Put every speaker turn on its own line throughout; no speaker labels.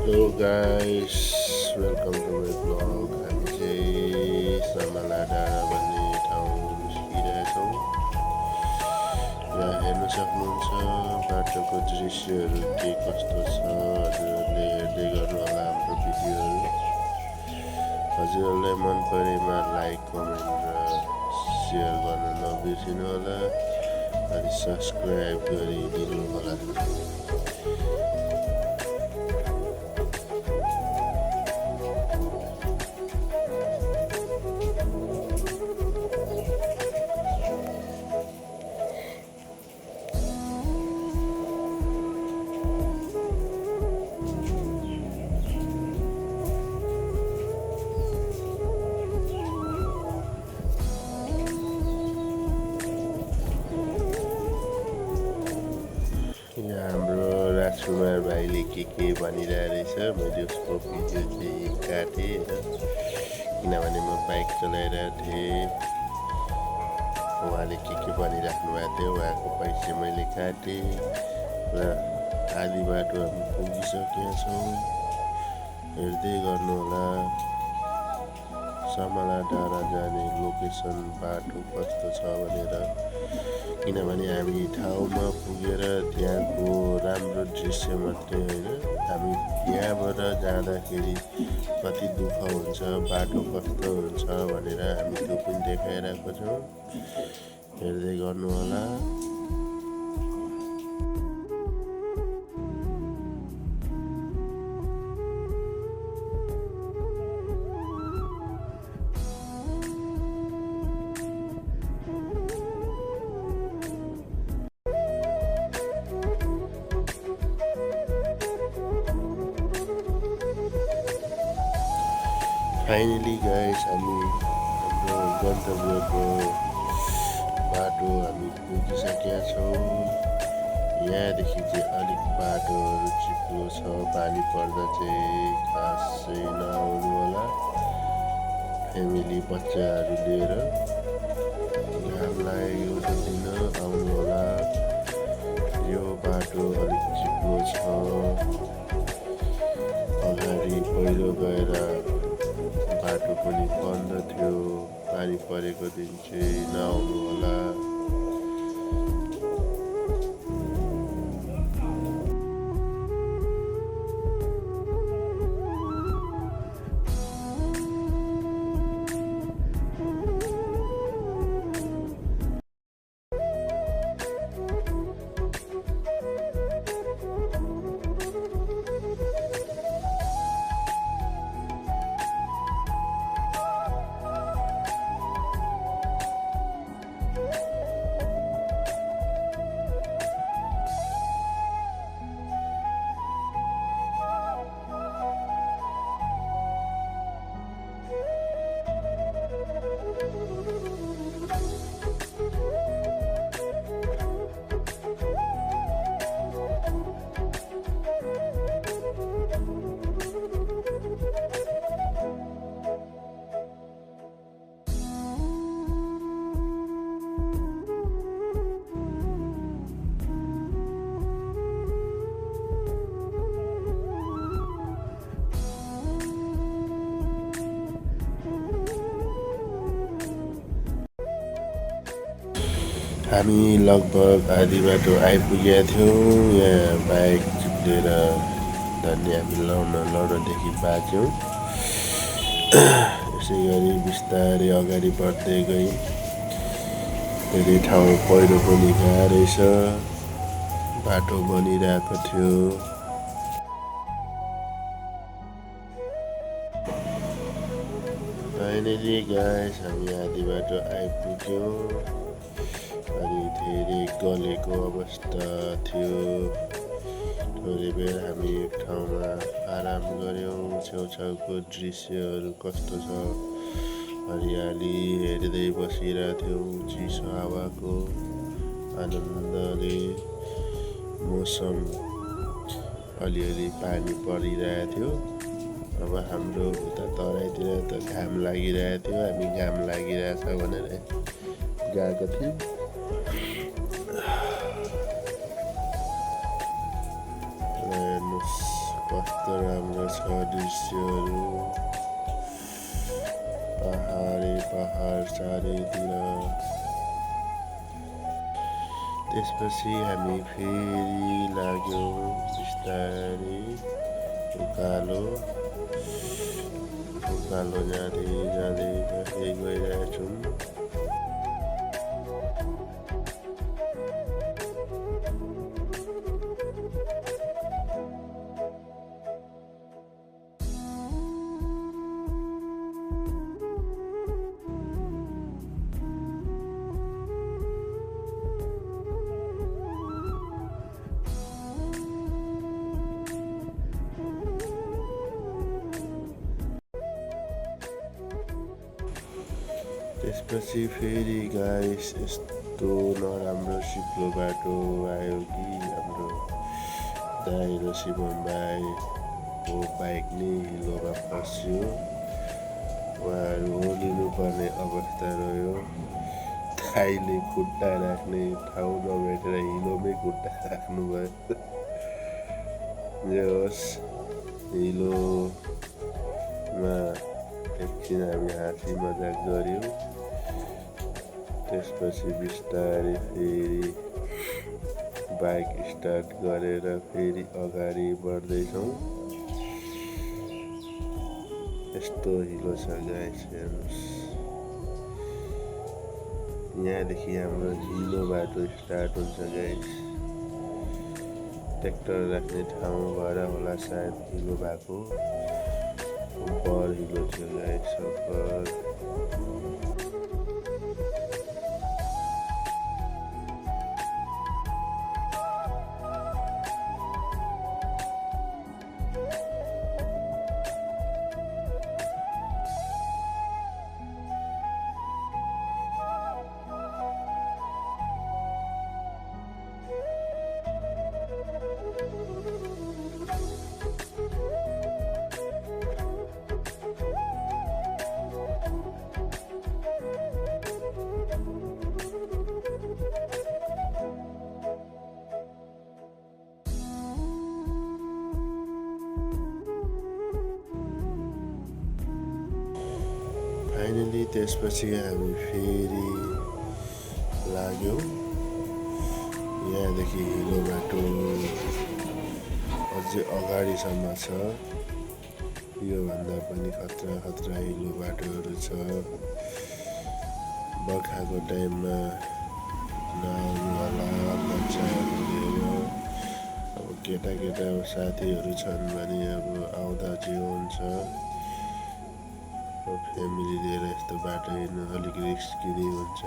Hello guys, welcome to my vlog. हामी चाहिँ समला डाँडा भन्ने ठाउँ निस्किरहेछौँ। यहाँ हेर्न सक्नुहुन्छ बाटोको दृश्यहरू के कस्तो छ। हजुरहरूले हेर्दै गर्नुहोला हाम्रो भिडियोहरू। हजुरहरूलाई मन परेमा लाइक, कमेन्ट र सेयर गर्न नबिर्सिनु होला अनि सब्सक्राइब गरिदिनु होला। यहाँ हाम्रो राजकुमार भाइले के भनिरहेको रहेछ। मैले उसको भिडियो चाहिँ काटेँ किनभने म बाइक चलाइरहेको थिएँ। उहाँले के भनिराख्नु भएको थियो, उहाँको पैसा मैले काटेँ र आधी बाटो हामी पुगिसकेका छौँ। हेर्दै गर्नुहोला समला डाँडा जाने लोकेसन बाटो कस्तो छ भनेर। किनभने हामी ठाउँमा पुगेर त्यहाँको राम्रो दृश्य मात्रै होइन, हामी यहाँबाट जाँदाखेरि कति दुःख हुन्छ, बाटो कस्तो हुन्छ भनेर हामी त्यो पनि देखाइरहेको छौँ। हेर्दै गर्नुहोला। फाइनली गाइस हामी हाम्रो गन्तव्यको बाटो हामी पुगिसकेका छौँ। यहाँदेखि चाहिँ अलिक बाटोहरू चिप्लो छ, पानी पर्दा चाहिँ खासै नआउनु होला। फ्यामिली बच्चाहरू लिएर घाम लागेको दिन आउनु होला। यो बाटो अलिक चिप्लो छ, अगाडि पहिरो गएर बाटो पनि बन्द थियो। पानी परेको दिन चाहिँ नआउनु होला। हामी लगभग आधी बाटो आइपुगेका थियौँ। यहाँ बाइक चिप्लेर धन्य हामी लौडदेखि बाँच्यौँ। यसै गरी बिस्तारै अगाडि बढ्दै गयौँ। धेरै ठाउँ पहिरो पनि गएको रहेछ, बाटो बनिरहेको थियो। फाइनली गाइस हामी आधी बाटो आइपुग्यौँ। अनि धेरै गलेको अवस्था थियो। थोरै बेर हामी एक ठाउँमा आराम गऱ्यौँ। छेउछाउको दृश्यहरू कस्तो छ, हरियाली हेर्दै बसिरहेको थियौँ। चिसो हावाको आनन्दले मौसम अलिअलि पानी परिरहेको थियो। अब हाम्रो उता तराईतिर त घाम लागिरहेको थियो। हामी घाम लागिरहेछ भनेर गएको थियौँ। कस्तो राम्रो छ दृश्यहरू, पहाडै पहाड चारैतिर। त्यसपछि हामी फेरि लाग्यौँ बिस्तारै उकालो जाँदै जाँदै गइरहेछौँ। त्यसपछि फेरि गाइस यस्तो नराम्रो सिक्लो बाटो आयो कि हाम्रो दाइ र शिवम भाइको बाइक नै हिलोमा फस्यो। उहाँहरू ओर्लिनुपर्ने अवस्था रह्यो। दाइले खुट्टा राख्ने ठाउँ नभेटेर हिलोमै खुट्टा राख्नुभयो। जे होस् हिलोमा एकछिन हामी हाँसी मजाक गऱ्यौँ। त्यसपछि बिस्तारै फेरि बाइक स्टार्ट गरेर फेरि अगाडि बढ्दैछौँ। यस्तो हिलो छ गाइस, हेर्नुहोस्। यहाँदेखि हाम्रो हिलो बाटो स्टार्ट हुन्छ गाइस। ट्र्याक्टर राख्ने ठाउँ भएर होला सायद हिलो भएको। बर हिलो थियो गाइस सफर। फाइनली त्यसपछि हामी फेरि लाग्यौँ। यहाँदेखि हिलो बाटो अझै अगाडिसम्म छ। योभन्दा पनि खतरा हिलो बाटोहरू छ। बर्खाको टाइममा नआउनु होला बच्चाहरू लिएर। अब केटा साथीहरू छन् भने अब आउँदा जे हुन्छ। फ्यामिली लिएर यस्तो बाटो हिँड्नु अलिक रिस्की नै हुन्छ।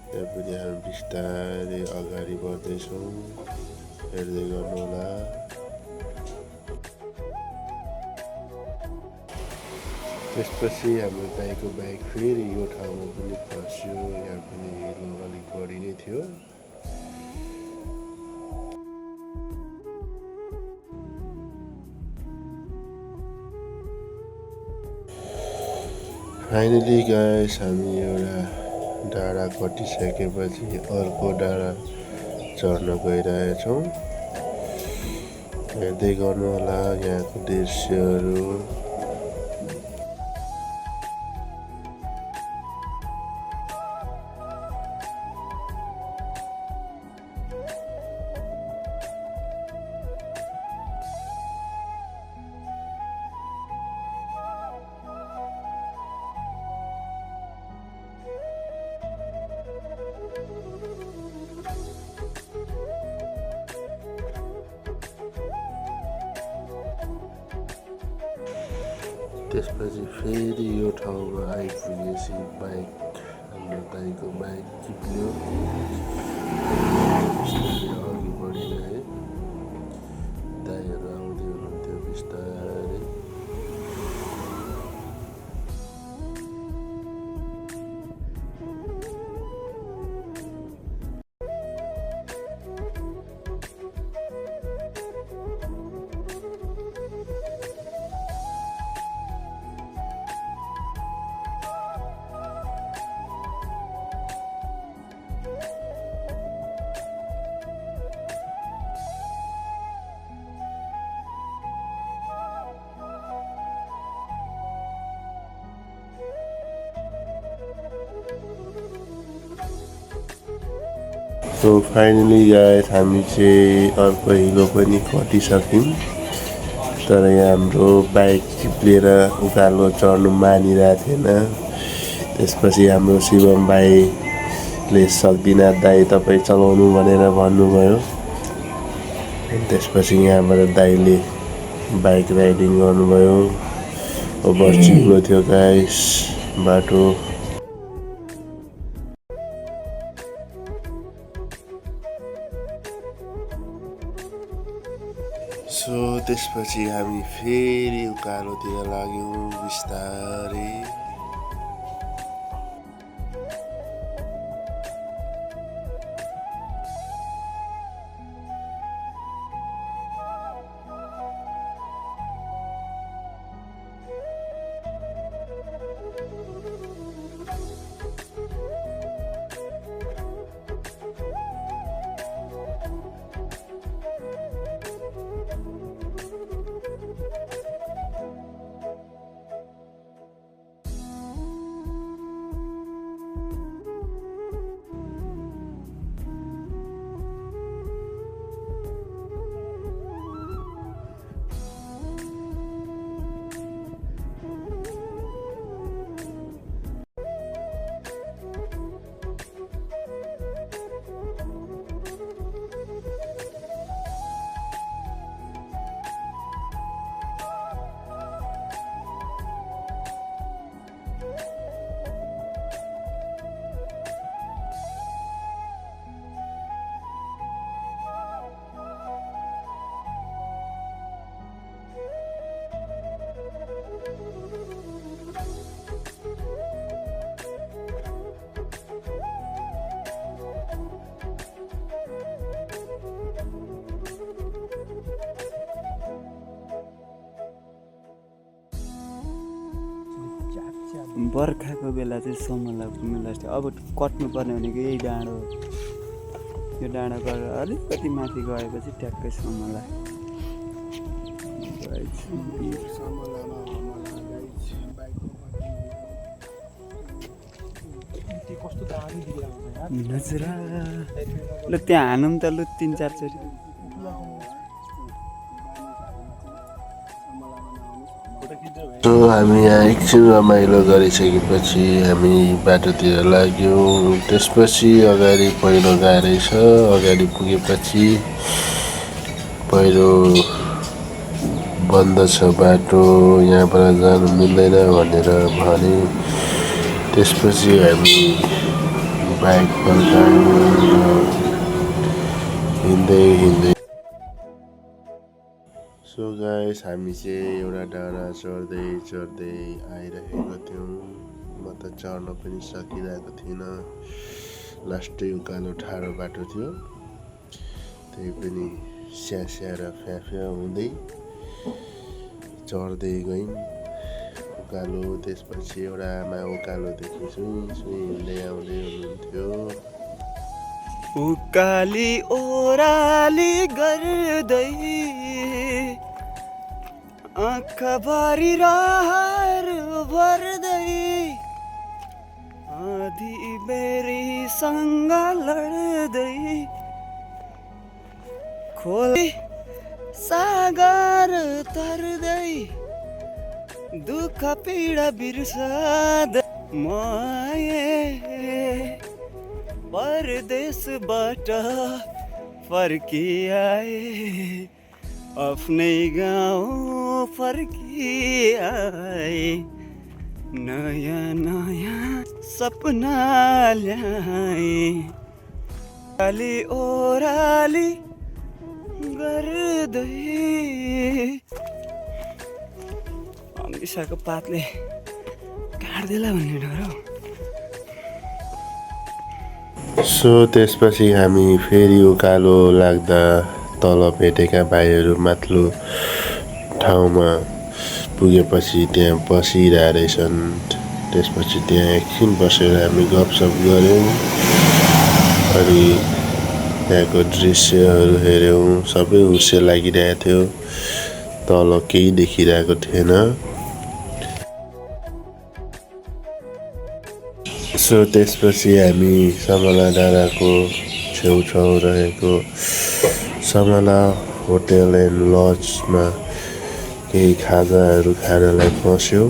त्यहाँ पनि हामी बिस्तारै अगाडि बढ्दैछौँ, हेर्दै गर्नुहोला। त्यसपछि हाम्रो दाइको बाइक फेरि यो ठाउँमा पनि फस्यो। यहाँ पनि हिलो अलिक बढी नै थियो। फाइनली गाइस हामी एउटा डाँडा कटिसकेपछि अर्को डाँडा चढ्न गइरहेछौँ। हेर्दै गर्नुहोला यहाँको दृश्यहरू। त्यसपछि फेरि यो ठाउँमा आइपुगेपछि हाम्रो दाइको बाइक चिप्ल्यो। बिस्तारै अघि बढिरहे। दाइहरू आउँदै हुनुहुन्थ्यो बिस्तारै। सो फाइनली गाइस हामी चाहिँ अर्को हिलो पनि खटिसक्यौँ। तर यहाँ हाम्रो बाइक चिप्लेर उकालो चढ्नु मानिरहेको थिएन। त्यसपछि हाम्रो शिवम भाइले सक्दिनँ दाइ तपाईँ चलाउनु भनेर भन्नुभयो। त्यसपछि यहाँबाट दाइले बाइक राइडिङ गर्नुभयो। ओभर चिप्लो थियो गाइस बाटो। सो त्यसपछि हामी फेरि उकालोतिर लाग्यौँ बिस्तारै।
बर्खाको बेला चाहिँ समला घुम्नु लाग्छ। अब कट्नु पर्ने भनेको यही डाँडो, यो डाँडा गरेर अलिकति माथि गएपछि ट्याक्कै समला। नजरा ल त्यहाँ हानौँ त लु 3-4 चोटि।
सो हामी यहाँ एकछिन रमाइलो गरिसकेपछि हामी बाटोतिर लाग्यौँ। त्यसपछि अगाडि पहिरो गएछ। अगाडि पुगेपछि पहिरो बन्द छ बाटो, यहाँबाट जानु मिल्दैन भनेर भने। त्यसपछि हामी बाइक फर्कायौँ हिँड्दै हिँड्दै। सो गाइस हामी चाहिँ एउटा डाँडा चढ्दै चढ्दै आइरहेको थियौँ। म त चढ्न पनि सकिरहेको थिइनँ। लास्टै उकालो ठाडो बाटो थियो, त्यही पनि स्यास्या र फ्याफ्या हुँदै चढ्दै गयौँ उकालो। त्यसपछि एउटा आमा उकालोदेखि सुई हिँड्दै आउँदै हुनुहुन्थ्यो।
उकाली ओराली गर्दै आँखाभरि रहर भर्दै आधी बेरीसँग लड्दै खोले सागर तर्दै दुःख पीडा बिर्सदै माये परदेशबाट फर्किआए आफ्नै गाउँ फर्किआए नयाँ नयाँ सपना ल्याए ओराली ओराली गर्दै अम्बिसाको पातले काट्देला भन्ने डर हौ।
सो त्यसपछि हामी फेरि उकालो लाग्दा तल भेटेका भाइहरू माथिल्लो ठाउँमा पुगेपछि त्यहाँ बसिरहेको रहेछन्। त्यसपछि त्यहाँ एकछिन बसेर हामी गफसफ गऱ्यौँ। अनि त्यहाँको दृश्यहरू हेऱ्यौँ। सबै हुस्से लागिरहेको थियो, तल केही देखिरहेको थिएन। सो त्यसपछि हामी समला डाँडाको छेउछाउ रहेको समला होटेल एन्ड लजमा केही खाजाहरू खानलाई पस्यौँ।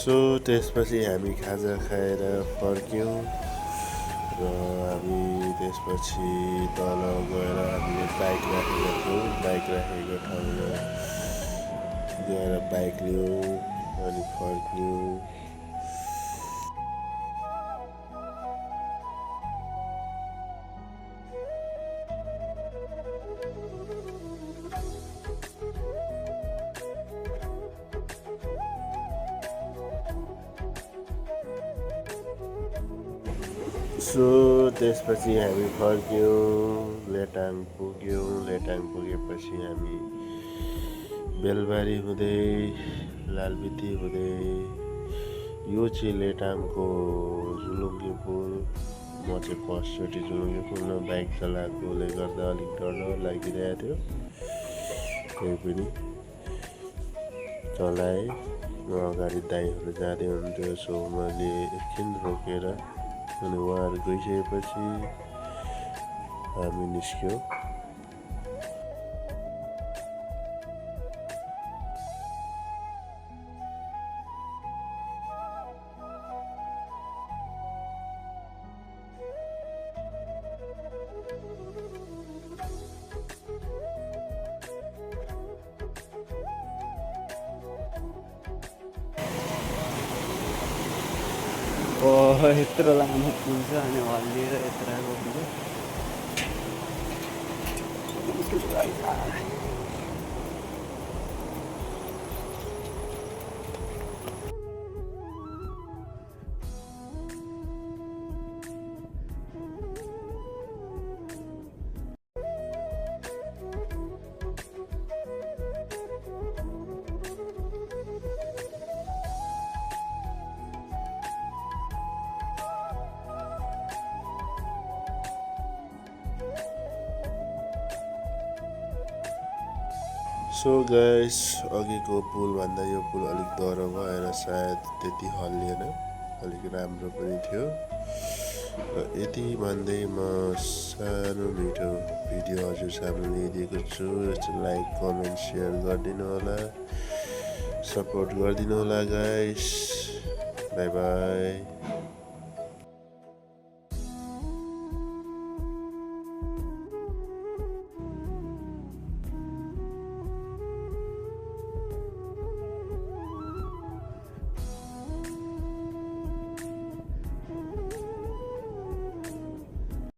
सो त्यसपछि हामी खाजा खाएर फर्क्यौँ र हामी त्यसपछि तल गएर हामीले बाइक राखेका थियौँ। बाइक राखेको ठाउँमा गएर बाइक लियौँ अनि फर्क्यौँ। सो त्यसपछि हामी फर्क्यौँ, लेटाङ पुग्यौँ। लेटाङ पुगेपछि हामी बेलबारी हुँदै लालबिती हुँदै यो चाहिँ लेटाङको झुलुङ्गे पुल। म चाहिँ फर्स्टचोटि झुलुङ्गे पुलमा बाइक चलाएकोले गर्दा अलिक डर लागिरहेको थियो। त्यही पनि चलाएँ। अगाडि दाइहरू जाँदै हुन्थ्यो, सो मैले एकछिन रोकेर अनि उहाँहरू गइसकेपछि हामी निस्क्यौँ।
यत्रो लामो पुल छ अनि हल्लिएर यत्र आएको पुल।
सो गाइस, अघिको पुलभन्दा यो पुल अलिक डह्रो भएर सायद त्यति हल्लिएन, अलिक राम्रो पनि थियो। र यति भन्दै म सानो मिठो भिडियो हजुर सामु ल्याइदिएको छु। लाइक कमेन्ट सेयर गरिदिनु होला, सपोर्ट गरिदिनु होला गाइस। By by.